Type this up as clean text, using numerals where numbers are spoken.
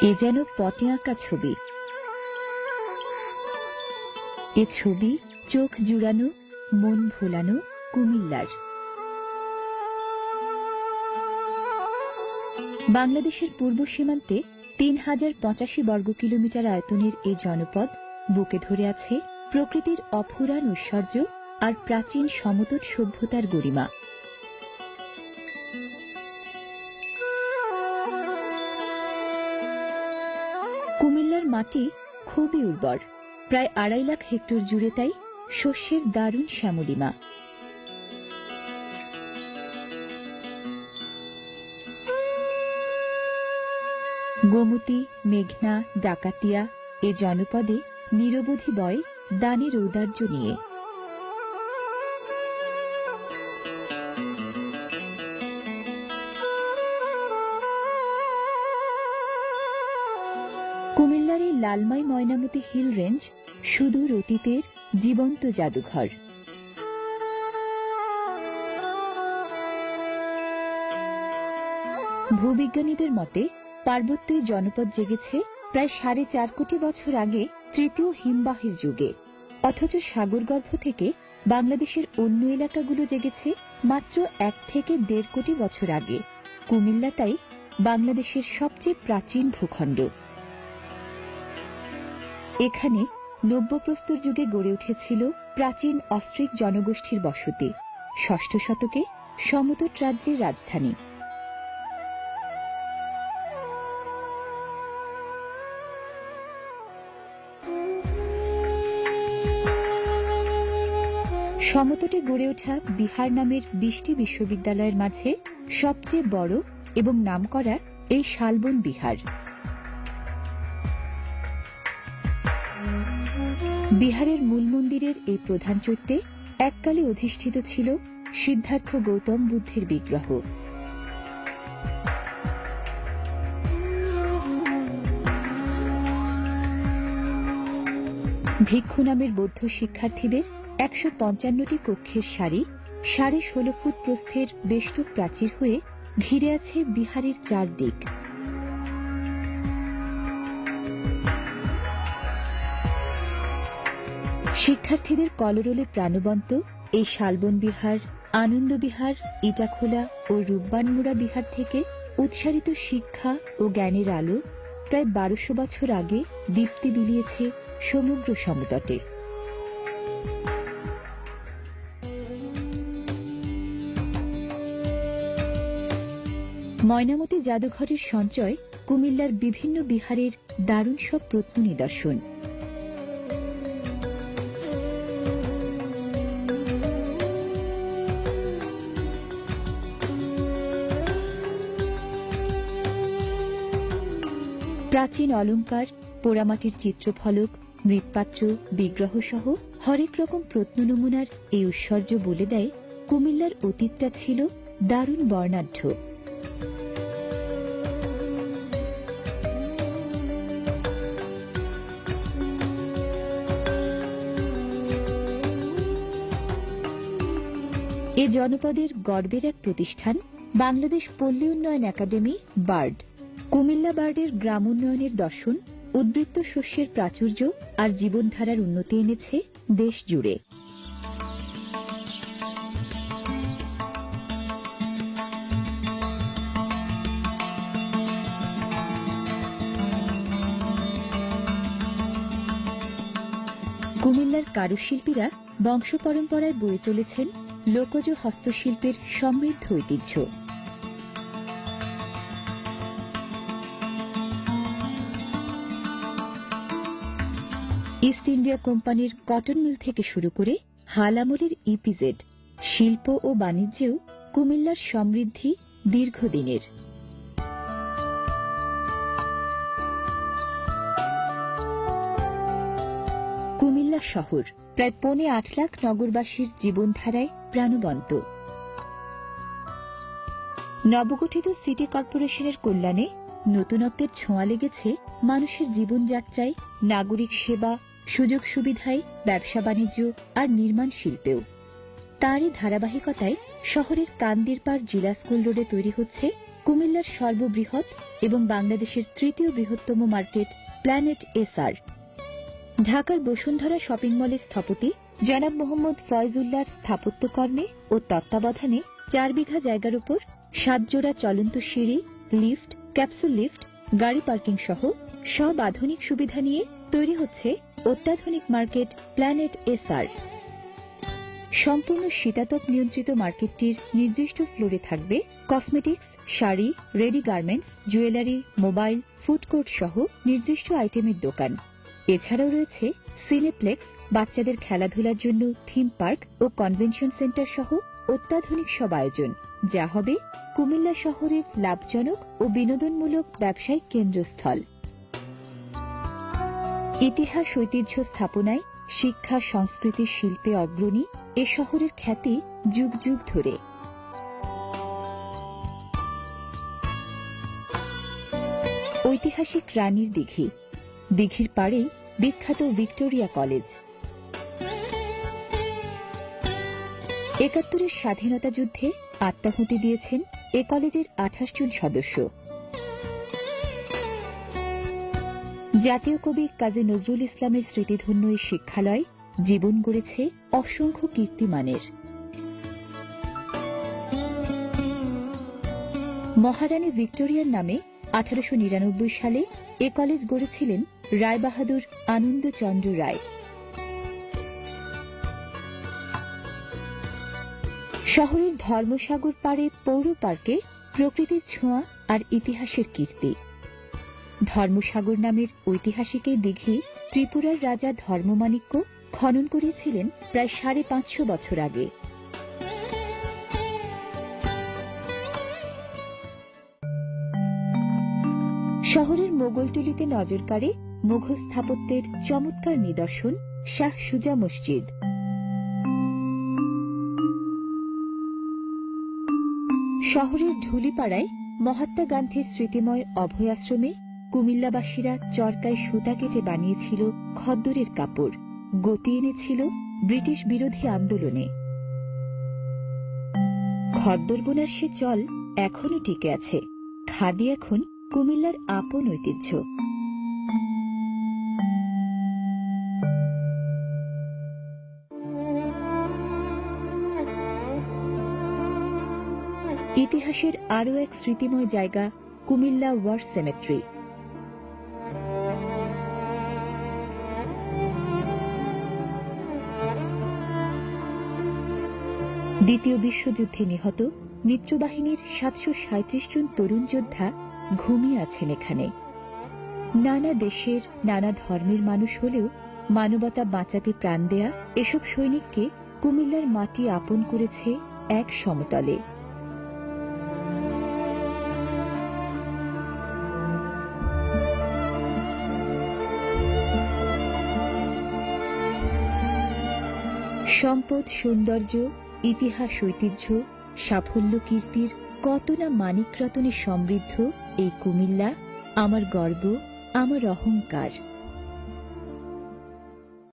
এ যেন পটে আঁকা ছবি। এ ছবি চোখ জুড়ানো, মন ভোলানো কুমিল্লার। বাংলাদেশের পূর্ব সীমান্তে ৩,০৮৫ বর্গ কিলোমিটার আয়তনের এই জনপদ বুকে ধরে আছে প্রকৃতির অফুরান ঐশ্বর্য আর প্রাচীন সমতট সভ্যতার গরিমা। কুমিল্লার মাটি খুবই উর্বর, প্রায় ২.৫ লাখ হেক্টর জুড়ে তাই শস্যের দারুণ শ্যামলিমা। গোমতী, মেঘনা, ডাকাতিয়া এ জনপদে নিরবধি বয় দানের ঔদার্য নিয়ে। কুমিল্লার এই লালমাই ময়নামতি হিল রেঞ্জ সুদূর অতীতের জীবন্ত জাদুঘর। ভূবিজ্ঞানীদের মতে পার্বত্য জনপদ জেগেছে প্রায় ৪.৫ কোটি বছর আগে তৃতীয় হিমবাহের যুগে, অথচ সাগরগর্ভ থেকে বাংলাদেশের অন্য এলাকাগুলো জেগেছে মাত্র ১ থেকে ১.৫ কোটি বছর আগে। কুমিল্লা তাই বাংলাদেশের সবচেয়ে প্রাচীন ভূখণ্ড। এখানে নব্যপ্রস্তর যুগে গড়ে উঠেছিল প্রাচীন অস্ট্রিক জনগোষ্ঠীর বসতি, ষষ্ঠ শতকে সমতট রাজ্যের রাজধানী। সমতটে গড়ে ওঠা বিহার নামের ২০টি বিশ্ববিদ্যালয়ের মাঝে সবচেয়ে বড় এবং নামকরা এই শালবন বিহার। বিহারের মূল মন্দিরের এই প্রধান চৈত্যে এককালে অধিষ্ঠিত ছিল সিদ্ধার্থ গৌতম বুদ্ধের বিগ্রহ। ভিক্ষু নামের বৌদ্ধ শিক্ষার্থীদের ১৫৫টি কক্ষের সারি ১৬.৫ ফুট প্রস্থের বেষ্টক প্রাচীর হয়ে ঘিরে আছে বিহারের চারদিক। শিক্ষার্থীদের কলরোলে প্রাণবন্ত এই শালবন বিহার, আনন্দ বিহার, ইটাখোলা ও রূপবানমুড়া বিহার থেকে উৎসারিত শিক্ষা ও জ্ঞানের আলো প্রায় ১২০০ বছর আগে দীপ্তি বিলিয়েছে সমগ্র সমতটে। ময়নামতি জাদুঘরের সঞ্চয় কুমিল্লার বিভিন্ন বিহারের দারুণ সব প্রত্ন নিদর্শন। প্রাচীন অলঙ্কার, পোড়ামাটির চিত্রফলক, মৃৎপাত্র, বিগ্রহ সহ হরেক রকম প্রত্ন নমুনার এই ঐশ্বর্য বলে দেয় কুমিল্লার অতীতটা ছিল দারুণ বর্ণাঢ্য। এ জনপদের গর্বের এক প্রতিষ্ঠান বাংলাদেশ পল্লী উন্নয়ন একাডেমি বার্ড। কুমিল্লা বার্ডের গ্রাম উন্নয়নের দর্শন উদ্বৃত্ত শস্যের প্রাচুর্য আর জীবনধারার উন্নতি এনেছে দেশ জুড়ে। কুমিল্লার কারুশিল্পীরা বংশ পরম্পরায় বয়ে চলেছেন লোকজ হস্তশিল্পের সমৃদ্ধ ঐতিহ্য। ইস্ট ইন্ডিয়া কোম্পানির কটন মিল থেকে শুরু করে হাল আমলের ইপিজেড, শিল্প ও বাণিজ্যেও কুমিল্লার সমৃদ্ধি দীর্ঘদিনের। কুমিল্লা শহর প্রায় ৮.৫ লাখ নগরবাসীর জীবনধারায় প্রাণবন্ত। নবগঠিত সিটি কর্পোরেশনের কল্যাণে নতুনত্বের ছোঁয়া লেগেছে মানুষের জীবনযাত্রায়, নাগরিক সেবা, সুযোগ সুবিধায়, ব্যবসা বাণিজ্য আর নির্মাণ শিল্পেও। তারই ধারাবাহিকতায় শহরের কান্দিরপাড় জিলা স্কুল রোডে তৈরি হচ্ছে কুমিল্লার সর্ববৃহৎ এবং বাংলাদেশের তৃতীয় বৃহত্তম মার্কেট প্ল্যানেট এসআর। ঢাকার বসুন্ধরা শপিং মলের স্থপতি জনাব মোহাম্মদ ফয়জুল্লাহর স্থাপত্যকর্মে ও তত্ত্বাবধানে 4 বিঘা জায়গার উপর 7 জোড়া চলন্ত সিঁড়ি, লিফট, ক্যাপসুল লিফট, গাড়ি পার্কিং সহ সব আধুনিক সুবিধা নিয়ে তৈরি হচ্ছে অত্যাধুনিক মার্কেট প্ল্যানেট এসআর। সম্পূর্ণ শীতাতপ নিয়ন্ত্রিত মার্কেটটির নির্দিষ্ট ফ্লোরে থাকবে cosmetics, sari, ready garments, jewellery, mobile, food court সহ নির্দিষ্ট আইটেমের দোকান। এছাড়াও রয়েছে সিনেপ্লেক্স, বাচ্চাদের খেলাধুলার জন্য থিম পার্ক ও কনভেনশন সেন্টার সহ অত্যাধুনিক সব আয়োজন, যা হবে কুমিল্লা শহরের লাভজনক ও বিনোদনমূলক ব্যবসায়িক কেন্দ্রস্থল। ইতিহাস ঐতিহ্য স্থাপনায়, শিক্ষা, সংস্কৃতি, শিল্পে অগ্রণী এ শহরের খ্যাতি যুগ যুগ ধরে। ঐতিহাসিক রানীর দিঘি, দিঘির পাড়েই বিখ্যাত ভিক্টোরিয়া কলেজ। ৭১-এর স্বাধীনতা যুদ্ধে আত্মাহুতি দিয়েছেন এ কলেজের ২৮ জন সদস্য। জাতীয় কবি কাজী নজরুল ইসলামের স্মৃতিধন্য এই শিক্ষালয় জীবন গড়েছে অসংখ্য কীর্তিমানের। মহারানী ভিক্টোরিয়ার নামে ১৮৯৯ সালে এ কলেজ গড়েছিলেন রায়বাহাদুর আনন্দচন্দ্র রায়। শহরের ধর্মসাগর পাড়ে পৌর পার্কে প্রকৃতির ছোঁয়া আর ইতিহাসের কীর্তি। ধর্মসাগর নামের ঐতিহাসিক এই দিঘি ত্রিপুরার রাজা ধর্মমাণিক্য খনন করেছিলেন প্রায় ৫৫০ বছর আগে। শহরের মোগলটুলিতে নজর কাড়ে মুঘল স্থাপত্যের চমৎকার নিদর্শন শাহ সুজা মসজিদ। শহরের ঢুলিপাড়ায় মহাত্মা গান্ধীর স্মৃতিময় অভয় আশ্রমে কুমিল্লাবাসীরা চরকায় সুতা কেটে বানিয়েছিল খদ্দরের কাপড়, গতি এনেছিল ব্রিটিশ বিরোধী আন্দোলনে। খদ্দর বোনার সে চল এখনো টিকে আছে। খাদি এখন কুমিল্লার আপন ঐতিহ্য। ইতিহাসের আরও এক স্মৃতিময় জায়গা কুমিল্লা ওয়ার সেমেট্রি। দ্বিতীয় বিশ্বযুদ্ধে নিহত মিত্রবাহিনীর ৭৩৭ জন তরুণ যোদ্ধা ঘুমিয়ে আছেন এখানে। নানা দেশের, নানা ধর্মের মানুষ হলেও মানবতা বাঁচাতে প্রাণ দেয়া এসব সৈনিককে কুমিল্লার মাটি আপন করেছে এক সমতলে। সম্পদ, সৌন্দর্য, ইতিহাস, ঐতিহ্য, সাফল্য, কীর্তির কত না মানিক রতনে সমৃদ্ধ এই কুমিল্লা আমার গর্ব, আমার অহংকার।